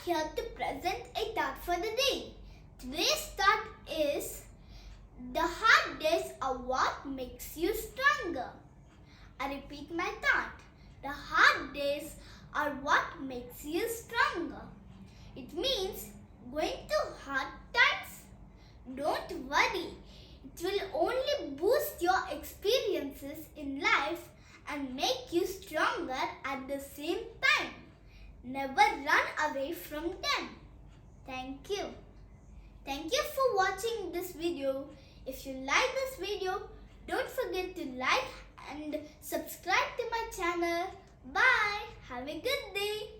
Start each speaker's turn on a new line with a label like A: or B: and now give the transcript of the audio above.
A: here to present a thought for the day. Today's thought is, the hard days are what makes you stronger. I repeat my thought. The hard days are what makes you stronger. It means going through hard times. Don't worry. It will only boost your experiences in life and make you stronger at the same time. Never run away from them. Thank you. Thank you for watching this video. If you like this video, don't forget to like and subscribe to my channel. Bye. Have a good day.